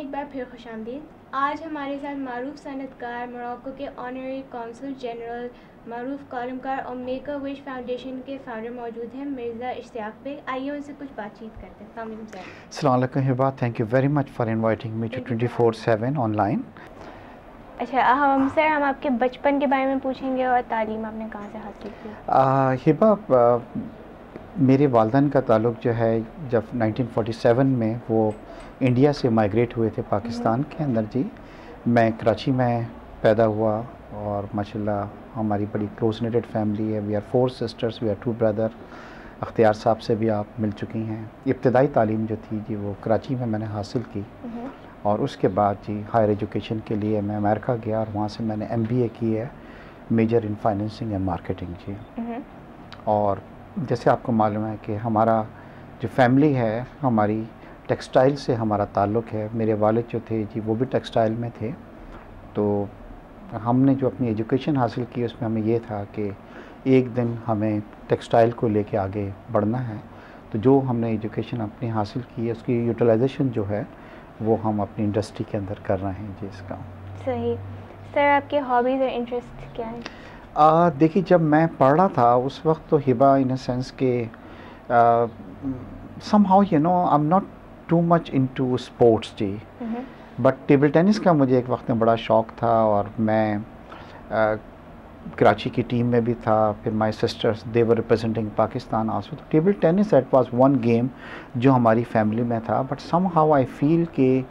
एक बार फिर खुशामदीद। आज हमारे साथ मारूफ सनतकार, मोरक्को के ऑनररी कौंसल जनरल, मारूफ कॉलमकार और मेक अ विश फाउंडेशन के फाउंडर मौजूद हैं, मिर्ज़ा इश्तियाक बेग। आइए उनसे कुछ बातचीत करते हैं। अस्सलाम वालेकुम Hiba, thank you very much for inviting me to 24/7 online. अच्छा, हम आपके बचपन के बारे में पूछेंगे और तालीम आपने कहाँ से हासिल की? हिबा, मेरे वालिदैन का ताल्लुक़ जो है जब 1947 में वो इंडिया से माइग्रेट हुए थे पाकिस्तान के अंदर जी। मैं कराची में पैदा हुआ और माशाल्लाह हमारी बड़ी क्लोज नेटेड फैमिली है। We are 4 sisters, we are 2 brother. अख्तियार साहब से भी आप मिल चुकी हैं। इब्तदाई तालीम जो थी जी वो कराची में मैंने हासिल की और उसके बाद जी हायर एजुकेशन के लिए मैं अमेरिका गया और वहाँ से मैंने MBA की है, major in financing and marketing जी। और जैसे आपको मालूम है कि हमारा जो फैमिली है, हमारी टेक्सटाइल से हमारा ताल्लुक़ है। मेरे वालिद जो थे जी वो भी टेक्सटाइल में थे। तो हमने जो अपनी एजुकेशन हासिल की उसमें हमें ये था कि एक दिन हमें टेक्सटाइल को लेके आगे बढ़ना है। तो जो हमने एजुकेशन अपनी हासिल की है उसकी यूटिलाइजेशन जो है वो हम अपनी इंडस्ट्री के अंदर कर रहे हैं जी इसका। सही। सर, आपके हॉबीज़ और इंटरेस्ट क्या हैं? देखिए, जब मैं पढ़ रहा था उस वक्त तो हिबा इन अ सेंस के somehow I am not too much into sports जी। बट टेबल टेनिस का मुझे एक वक्त में बड़ा शौक़ था और मैं कराची की टीम में भी था। फिर my sisters they were representing Pakistan also. तो table tennis that was one game जो हमारी फैमिली में था। बट समहाउ आई फील कि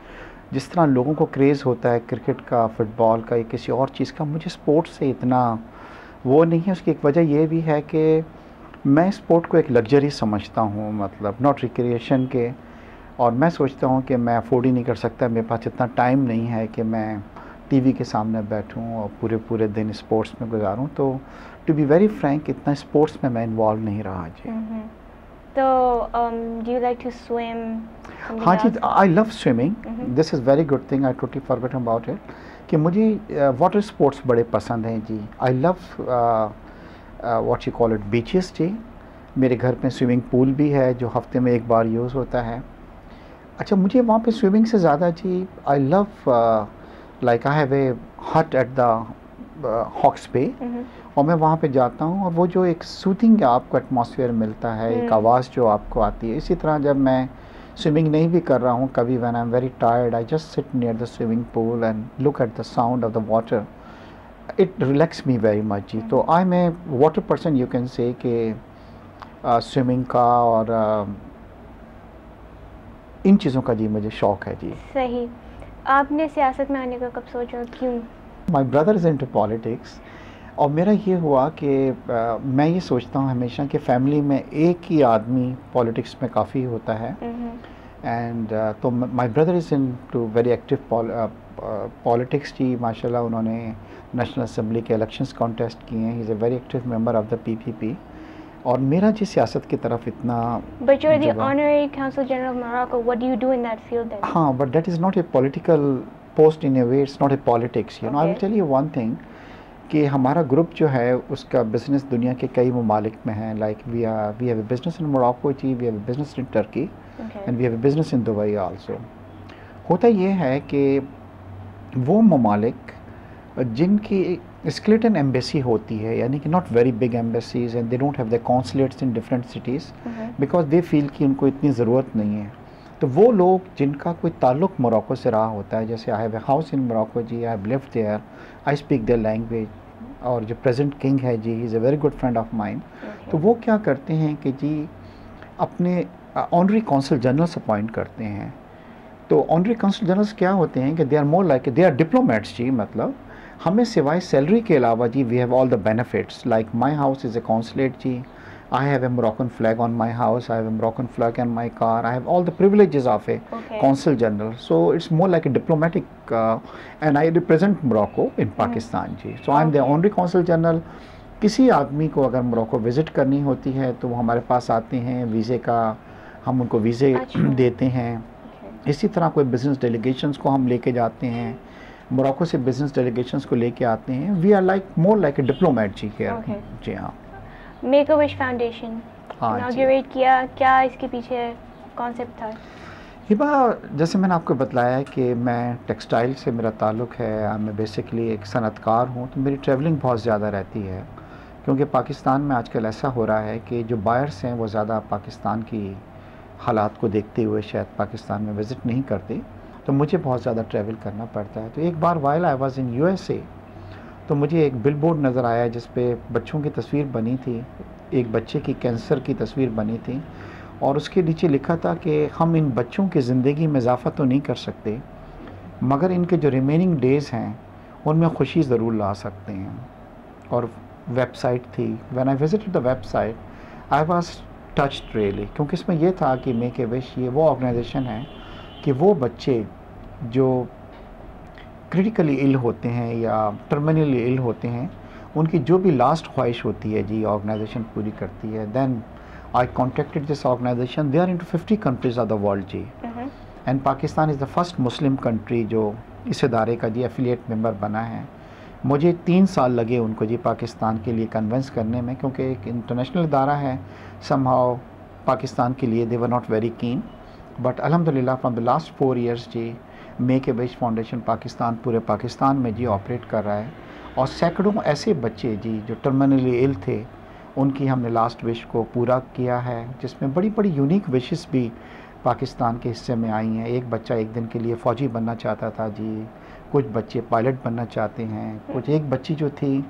जिस तरह लोगों को क्रेज़ होता है क्रिकेट का, फुटबॉल का या किसी और चीज़ का, मुझे स्पोर्ट्स से इतना वो नहीं है। उसकी एक वजह ये भी है कि मैं स्पोर्ट को एक लग्जरी समझता हूँ, मतलब नॉट रिक्रिएशन के। और मैं सोचता हूँ कि मैं अफोर्ड ही नहीं कर सकता, मेरे पास इतना टाइम नहीं है कि मैं टीवी के सामने बैठूँ और पूरे पूरे दिन स्पोर्ट्स में गुजारूँ। तो टू बी वेरी फ्रैंक इतना स्पोर्ट्स में मैं इन्वॉल्व नहीं रहा जी। तो do you like to swim? हाँ जी, I love swimming. This is very good thing, I totally forgot about it कि मुझे वाटर स्पोर्ट्स बड़े पसंद हैं जी। I love what you call it beaches जी। मेरे घर में स्विमिंग पूल भी है जो हफ्ते में एक बार यूज़ होता है। अच्छा, मुझे वहाँ पे स्विमिंग से ज़्यादा जी I love like I have a hut at the hawks पे और मैं वहाँ पे जाता हूँ और वो जो एक सूथिंग आपको एटमॉस्फेयर मिलता है, एक आवाज़ जो आपको आती है। इसी तरह जब मैं स्विमिंग नहीं भी कर रहा हूँ कभी, when I am very tired I just sit near the swimming pool and look at the sound of the water, it relax me very much जी। तो I am a water person you can say कि swimming का और इन चीज़ों का जी मुझे शौक़ है जी। सही। आपने सियासत में आने का कब सोचा, क्यों? माई ब्रदर इज़ इनटू पॉलिटिक्स और मेरा ये हुआ कि मैं ये सोचता हूँ हमेशा कि फैमिली में एक ही आदमी पॉलिटिक्स में काफ़ी होता है। एंड तो my brother is into very active politics जी। माशाल्लाह उन्होंने नेशनल असम्बली के इलेक्शंस कॉन्टेस्ट किए हैं। He is a very active member of the PPP। और मेरा जी सियासत की तरफ इतना। But you're the honorary consul general of Morocco. What do you do in that field then? हाँ, but that is not a political post in a way. It's not a politics. You know, I will tell you one thing कि हमारा group जो है उसका business दुनिया के कई ममालिक में है। Like we have a business in Morocco जी, we have a business in Turkey and we have a business in Dubai also। होता ये है कि वो ममालिक जिनकी स्केलेटन एम्बेसी होती है, यानी कि not very big embassies and they don't have the consulates in different cities because they feel कि उनको इतनी ज़रूरत नहीं है। तो वो लोग जिनका कोई ताल्लुक़ मोरक्को से रहा होता है, जैसे I have a house in Morocco जी, I have lived there, I speak their language. और जो प्रेजेंट किंग है जी, he is a very good friend of mine. तो वो क्या करते हैं कि जी अपने ऑनरी कौंसल जनरल्स अपॉइंट करते हैं। तो ऑनरी कौंसल जनरल्स क्या होते हैं कि they are more like they are diplomats जी। मतलब हमें सिवाय सैलरी के अलावा जी we have all the benefits. Like my house is a consulate जी, I have a Moroccan flag on my house, I have a Moroccan flag on my car, I have all the privileges of a consul general. So it's more like a diplomatic and I represent Morocco in Pakistan जी। So I'm the honorary consul general। किसी आदमी को अगर Morocco visit करनी होती है तो वो हमारे पास आते हैं, वीज़े का हम उनको वीज़े देते हैं। इसी तरह कोई बिज़नेस डेलीगेशंस को हम लेके जाते हैं, मोरक्को से बिज़नेस डेलीगेशंस को लेके आते हैं। We are like more like a diplomat जी के जी। हाँ, make a wish foundation inaugurate किया, क्या इसके पीछे कॉन्सेप्ट था? हिबा, जैसे मैंने आपको बतलाया कि मैं टेक्सटाइल से मेरा ताल्लुक़ है, मैं बेसिकली एक सनअतकार हूँ, तो मेरी ट्रैवलिंग बहुत ज़्यादा रहती है, क्योंकि पाकिस्तान में आजकल ऐसा हो रहा है कि जो बायर्स हैं वो ज़्यादा पाकिस्तान की हालात को देखते हुए शायद पाकिस्तान में विज़िट नहीं करते, तो मुझे बहुत ज़्यादा ट्रैवल करना पड़ता है। तो एक बार while I was in USA, तो मुझे एक बिलबोर्ड नज़र आया जिस पे बच्चों की तस्वीर बनी थी, एक बच्चे की कैंसर की तस्वीर बनी थी, और उसके नीचे लिखा था कि हम इन बच्चों की ज़िंदगी में इजाफ़ा तो नहीं कर सकते, मगर इनके जो रिमेनिंग डेज़ हैं उनमें खुशी ज़रूर ला सकते हैं। और वेबसाइट थी, when I visited the website I was touched really, क्योंकि इसमें यह था कि मेक ए विश ये वो ऑर्गेनाइजेशन है कि वो बच्चे जो क्रिटिकली इल होते हैं या टर्मिनली इल होते हैं, उनकी जो भी लास्ट ख्वाहिश होती है जी ऑर्गेनाइजेशन पूरी करती है। Then I contacted this organization. They are into 50 countries of the world जी, and Pakistan is the first Muslim country जो इस इदारे का जी एफिलिएट मेंबर बना है। मुझे 3 साल लगे उनको जी पाकिस्तान के लिए कन्विंस करने में, क्योंकि एक इंटरनेशनल इदारा है, समहाउ पाकिस्तान के लिए they were not very keen, but अल्हम्दुलिल्लाह फ्रॉम द लास्ट 4 ईयर्स जी make a wish foundation Pakistan पूरे पाकिस्तान में जी ऑपरेट कर रहा है, और सैकड़ों ऐसे बच्चे जी जो टर्मिनली इल थे उनकी हमने लास्ट विश को पूरा किया है, जिसमें बड़ी बड़ी यूनिक विशेस भी पाकिस्तान के हिस्से में आई हैं। एक बच्चा एक दिन के लिए फ़ौजी बनना चाहता था जी, कुछ बच्चे पायलट बनना चाहते हैं, कुछ एक बच्ची जो थी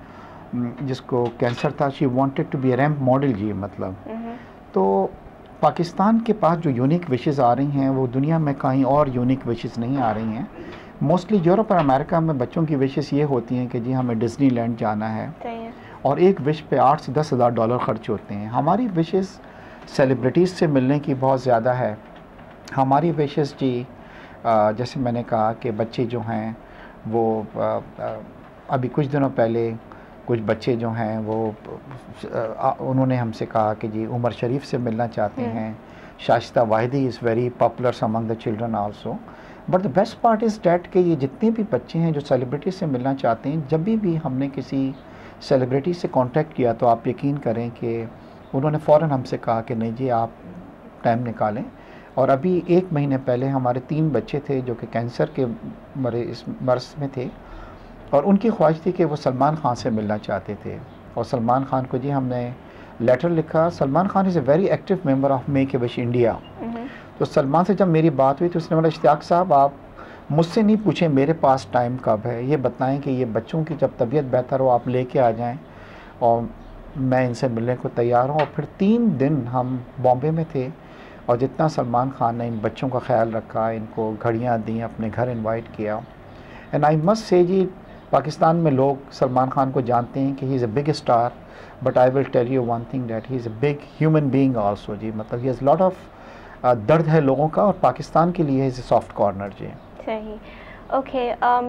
जिसको कैंसर था, she wanted to be a ramp model जी, मतलब। तो पाकिस्तान के पास जो यूनिक विशेस आ रही हैं वो दुनिया में कहीं और यूनिक विशेस नहीं आ रही हैं। मोस्टली यूरोप और अमेरिका में बच्चों की विशेस ये होती हैं कि जी हमें डिज़नीलैंड जाना है, और एक विश पे 8 से 10 हज़ार डॉलर ख़र्च होते हैं। हमारी विशेस सेलिब्रिटीज़ से मिलने की बहुत ज़्यादा है। हमारी विशेस जी जैसे मैंने कहा कि बच्चे जो हैं वो अभी कुछ दिनों पहले कुछ बच्चे जो हैं वो उन्होंने हमसे कहा कि जी उमर शरीफ से मिलना चाहते हैं। Shaista वाहिदी is very popular among the children also. But the best part is that कि ये जितने भी बच्चे हैं जो सेलिब्रिटी से मिलना चाहते हैं, जब भी हमने किसी सेलिब्रिटी से कांटेक्ट किया तो आप यकीन करें कि उन्होंने फ़ौरन हमसे कहा कि नहीं जी आप टाइम निकालें। और अभी 1 महीने पहले हमारे 3 बच्चे थे जो कि कैंसर के मर्ज़ में थे, और उनकी ख्वाहिश थी कि वो सलमान खान से मिलना चाहते थे, और सलमान खान को जी हमने लेटर लिखा। Salman Khan is a very active member of make a wish India. तो सलमान से जब मेरी बात हुई तो उसने बोला इश्तियाक साहब आप मुझसे नहीं पूछें मेरे पास टाइम कब है, ये बताएं कि ये बच्चों की जब तबीयत बेहतर हो आप लेके आ जाएं, और मैं इनसे मिलने को तैयार हूँ। और फिर 3 दिन हम बॉम्बे में थे, और जितना सलमान खान ने इन बच्चों का ख्याल रखा, इनको घड़ियाँ दी, अपने घर इनवाइट किया। एंड आई मस्ट से जी पाकिस्तान में लोग सलमान खान को जानते हैं कि he is a big star, but I will tell you one thing that he is a big human being also जी, मतलब ही हैज़ लॉट ऑफ दर्द है लोगों का, और पाकिस्तान के लिए इज़ अ सॉफ्ट कॉर्नर जी। Sahi. Okay,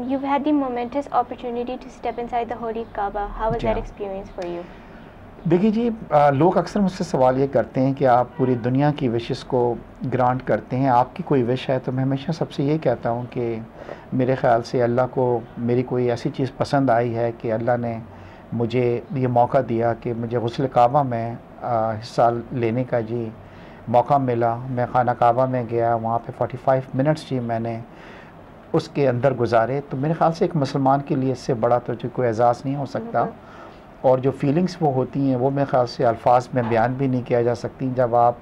you've had the momentous opportunity to step inside the Holy Kaaba. How was that experience for you? देखिए जी, लोग अक्सर मुझसे सवाल ये करते हैं कि आप पूरी दुनिया की विशेस को ग्रांट करते हैं, आपकी कोई विश है? तो मैं हमेशा सबसे ये कहता हूँ कि मेरे ख़्याल से अल्लाह को मेरी कोई ऐसी चीज़ पसंद आई है कि अल्लाह ने मुझे ये मौका दिया कि मुझे गुस्ल काबा में हिस्सा लेने का जी मौका मिला। मैं खाना काबा में गया, वहाँ पे 45 मिनट्स जी मैंने उसके अंदर गुजारे। तो मेरे ख़्याल से एक मुसलमान के लिए इससे बड़ा तो जो कोई एजाज़ नहीं हो सकता, और जो फीलिंग्स वो होती हैं वो मेरे ख़्याल से अल्फाज में बयान भी नहीं किया जा सकती। जब आप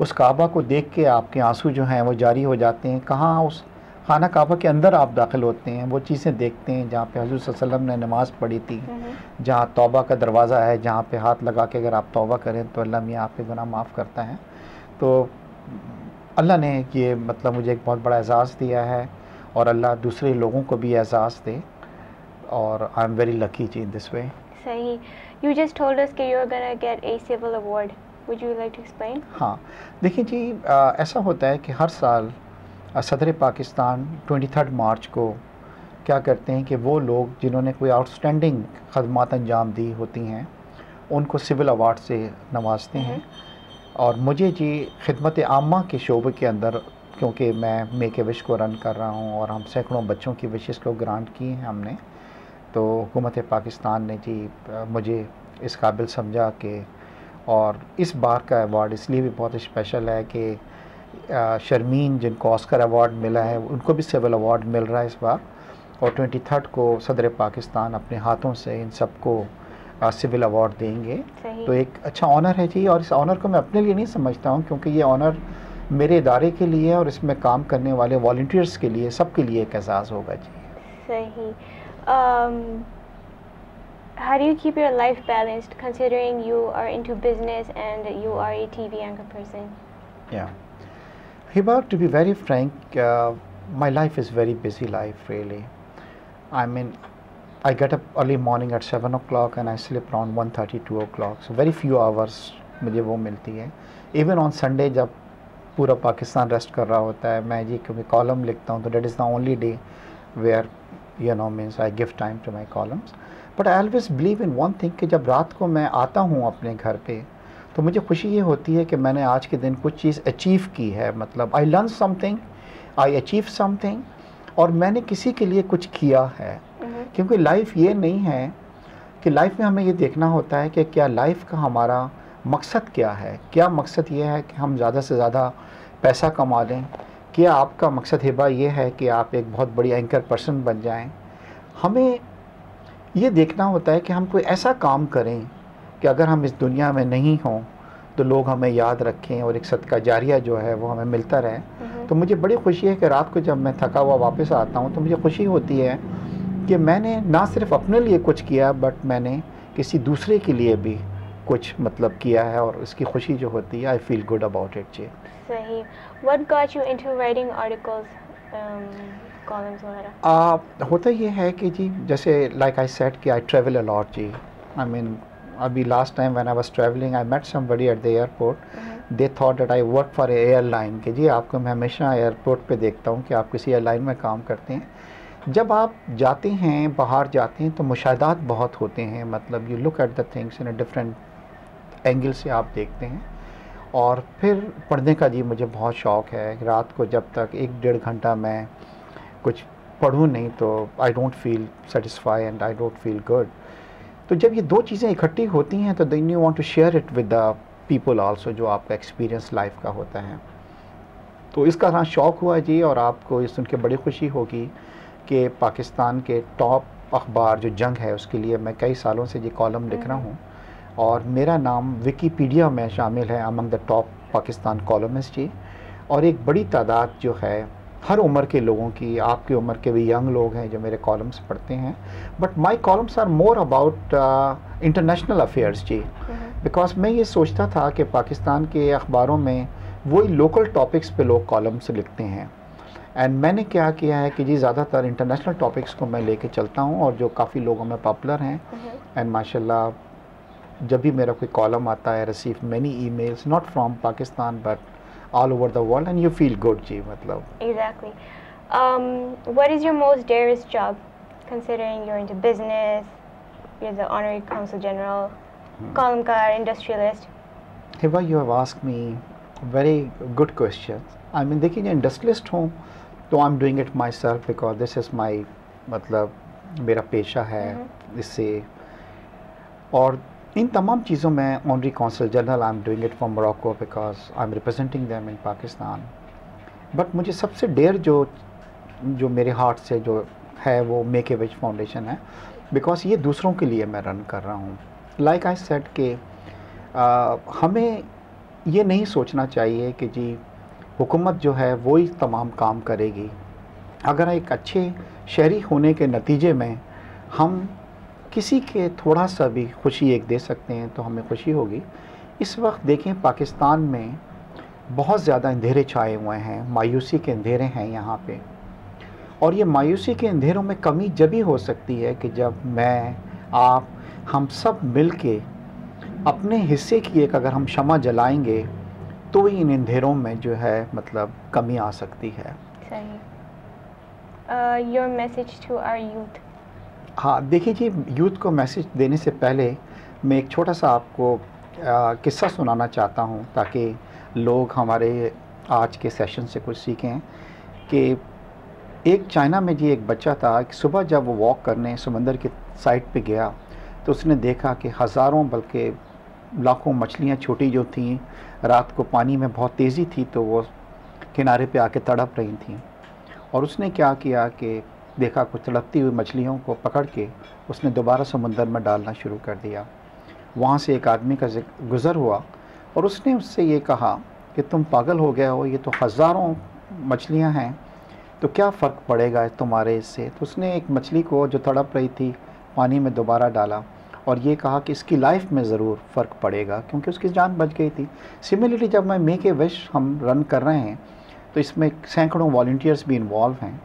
उस काबा को देख के आपके आंसू जो हैं वो जारी हो जाते हैं। कहाँ उस खाना काबा के अंदर आप दाखिल होते हैं, वो चीज़ें देखते हैं जहाँ पे हज़रत सल्लल्लाहु अलैहि वसल्लम ने नमाज़ पढ़ी थी, जहाँ तौबा का दरवाज़ा है, जहाँ पे हाथ लगा के अगर आप तौबा करें तो अल्लाह मियाँ आपके गुनाह माफ़ करता है। तो अल्लाह ने ये मतलब मुझे एक बहुत बड़ा एजाज़ दिया है, और अल्लाह दूसरे लोगों को भी एजाज़ दे, और आई एम वेरी लकी जी इन दिस वे। सही। You just told us कि you're gonna get a civil award. Would you like to explain? हाँ, देखिए जी, ऐसा होता है कि हर साल सदर पाकिस्तान 23 मार्च को क्या करते हैं कि वो लोग जिन्होंने कोई आउटस्टैंडिंग खदमात अंजाम दी होती हैं उनको सिविल अवार्ड से नवाजते हैं। और मुझे जी खिदमत आमा के शोबे के अंदर, क्योंकि मैं मेक ए विश को रन कर रहा हूँ और हम सैकड़ों बच्चों की विशेस को ग्रांट की हैं हमने, तो हुकूमत पाकिस्तान ने जी मुझे इस काबिल समझा कि, और इस बार का अवार्ड इसलिए भी बहुत स्पेशल है कि शर्मीन जिनको ऑस्कर अवार्ड मिला है उनको भी सिविल अवार्ड मिल रहा है इस बार, और 23 को सदर पाकिस्तान अपने हाथों से इन सबको सिविल अवार्ड देंगे। तो एक अच्छा ऑनर है जी, और इस ऑनर को मैं अपने लिए नहीं समझता हूँ, क्योंकि ये ऑनर मेरे इदारे के लिए और इसमें काम करने वाले वॉलंटियर्स के लिए, सबके लिए एक एहसास होगा जी। सही। How do you keep your life balanced, considering you are into business and you are a TV anchor person? Yeah. Hiba, to be very frank, my life is very busy life really. I mean, I get up early morning at 7 o'clock and I sleep around 1:30, 2 o'clock. So very few hours मुझे वो मिलती है। Even on Sunday जब पूरा Pakistan rest कर रहा होता है, मैं जी क्योंकि कॉलम लिखता हूँ, तो that is the only day where means I give time to my columns. But I always believe in one thing कि जब रात को मैं आता हूँ अपने घर पे, तो मुझे खुशी ये होती है कि मैंने आज के दिन कुछ चीज़ अचीव की है, मतलब I learn something, I achieve something, और मैंने किसी के लिए कुछ किया है। क्योंकि लाइफ ये नहीं है कि लाइफ में हमें ये देखना होता है कि क्या लाइफ का हमारा मकसद क्या है। क्या मकसद ये है कि हम ज़्यादा से ज़्यादा पैसा कमा लें? क्या आपका मकसद हिबा ये है कि आप एक बहुत बड़ी एंकर पर्सन बन जाएं? हमें ये देखना होता है कि हम कोई ऐसा काम करें कि अगर हम इस दुनिया में नहीं हों तो लोग हमें याद रखें और एक सदका जारिया जो है वो हमें मिलता रहे। तो मुझे बड़ी खुशी है कि रात को जब मैं थका हुआ वापस आता हूँ तो मुझे खुशी होती है कि मैंने ना सिर्फ अपने लिए कुछ किया, बट मैंने किसी दूसरे के लिए भी कुछ मतलब किया है, और इसकी खुशी जो होती है, I feel good about it जी। सही। What got you into writing articles, columns वगैरह? होता ये है कि जी जैसे लाइक आई सेड कि आई ट्रैवल अ लॉट जी। आई मीन अभी last time when I was travelling I met somebody at the airport, they thought that I work for a airline, कि जी आपको मैं हमेशा एयरपोर्ट पे देखता हूँ कि आप किसी एयरलाइन में काम करते हैं। जब आप जाते हैं, बाहर जाते हैं, तो मुशाहदात बहुत होते हैं, मतलब you look at the things in a different angle से आप देखते हैं। और फिर पढ़ने का जी मुझे बहुत शौक़ है। रात को जब तक 1-1.5 घंटा मैं कुछ पढ़ूँ नहीं तो I don't feel satisfy and I don't feel good. तो जब ये दो चीज़ें इकट्ठी होती हैं तो then you want to share it with the people also, जो आपका एक्सपीरियंस लाइफ का होता है। तो इसका हाँ शौक़ हुआ जी, और आपको ये सुन के बड़ी खुशी होगी कि पाकिस्तान के टॉप अखबार जो जंग है उसके लिए मैं कई सालों से ये कॉलम लिख रहा हूँ, और मेरा नाम विकीपीडिया में शामिल है among the top Pakistan columnist जी। और एक बड़ी तादाद जो है हर उम्र के लोगों की, आपकी उम्र के भी यंग लोग हैं जो मेरे कॉलम्स पढ़ते हैं, but my columns are more about international affairs जी। बिकॉज मैं ये सोचता था कि पाकिस्तान के अखबारों में वही लोकल टॉपिक्स पे लोग कॉलम्स लिखते हैं, एंड मैंने क्या किया है कि जी ज़्यादातर इंटरनेशनल टॉपिक्स को मैं लेके चलता हूँ, और जो काफ़ी लोगों में पॉपुलर हैं। एंड माशाल्लाह जब भी मेरा कोई कॉलम आता है, receive many emails not from Pakistan but all over the world, and you feel good जी, मतलब। Exactly. What is your most dearest job, considering you're into business, you're the honorary consul general, columnar, industrialist? Hiba, you have asked me very good questions. I mean, देखिए industrialist हूँ तो I am doing it my self because this is my, मतलब मेरा पेशा है इससे। और इन तमाम चीज़ों में honorary consul general I am doing it from Morocco because I am representing them in Pakistan. But मुझे सबसे डेयर जो मेरे हार्ट से जो है वो मेक ए विश फाउंडेशन है, बिकॉज ये दूसरों के लिए मैं रन कर रहा हूँ। लाइक आई सेड कि हमें ये नहीं सोचना चाहिए कि जी हुकूमत जो है वो ही तमाम काम करेगी। अगर एक अच्छे शहरी होने के नतीजे में हम किसी के थोड़ा सा भी खुशी एक दे सकते हैं तो हमें खुशी होगी। इस वक्त देखें पाकिस्तान में बहुत ज़्यादा अंधेरे छाए हुए हैं, मायूसी के अंधेरे हैं यहाँ पे, और ये मायूसी के अंधेरों में कमी जब भी हो सकती है कि जब मैं, आप, हम सब मिल के अपने हिस्से की एक अगर हम शमा जलाएंगे तो ही इन अंधेरों में जो है मतलब कमी आ सकती है। सही। Your message to our youth? हाँ देखिए जी, यूथ को मैसेज देने से पहले मैं एक छोटा सा आपको किस्सा सुनाना चाहता हूँ ताकि लोग हमारे आज के सेशन से कुछ सीखें। कि एक चाइना में जी एक बच्चा था कि सुबह जब वो वॉक करने समंदर के साइड पे गया तो उसने देखा कि हज़ारों बल्कि लाखों मछलियाँ छोटी जो थीं, रात को पानी में बहुत तेज़ी थी तो वो किनारे पे आके तड़प रही थी। और उसने क्या किया कि देखा कुछ तड़पती हुई मछलियों को पकड़ के उसने दोबारा समुंदर में डालना शुरू कर दिया। वहाँ से एक आदमी का गुज़र हुआ और उसने उससे ये कहा कि तुम पागल हो गए हो, ये तो हज़ारों मछलियाँ हैं, तो क्या फ़र्क पड़ेगा तुम्हारे इससे। तो उसने एक मछली को जो तड़प रही थी पानी में दोबारा डाला और ये कहा कि इसकी लाइफ में ज़रूर फ़र्क पड़ेगा, क्योंकि उसकी जान बच गई थी। सिमिलरली जब मैं मेक ए विश हम रन कर रहे हैं तो इसमें सैकड़ों वॉलंटियर्स भी इन्वॉल्व हैं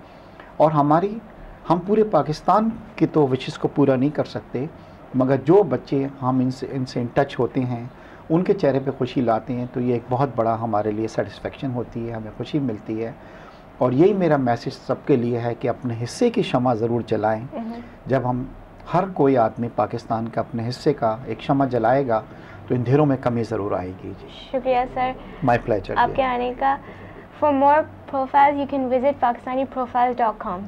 और हम पूरे पाकिस्तान की तो विशेस को पूरा नहीं कर सकते, मगर जो बच्चे हम इनसे इन टच होते हैं उनके चेहरे पे खुशी लाते हैं तो ये एक बहुत बड़ा हमारे लिए सेटिस्फेक्शन होती है, हमें खुशी मिलती है। और यही मेरा मैसेज सबके लिए है कि अपने हिस्से की शमा ज़रूर जलाएं। जब हम हर कोई आदमी पाकिस्तान का अपने हिस्से का एक शमा जलाएगा तो अंधेरों में कमी ज़रूर आएगी। जी शुक्रिया सर, माय प्लेजर आपके आने का। For more profiles you can visit pakistaniprofiles.com।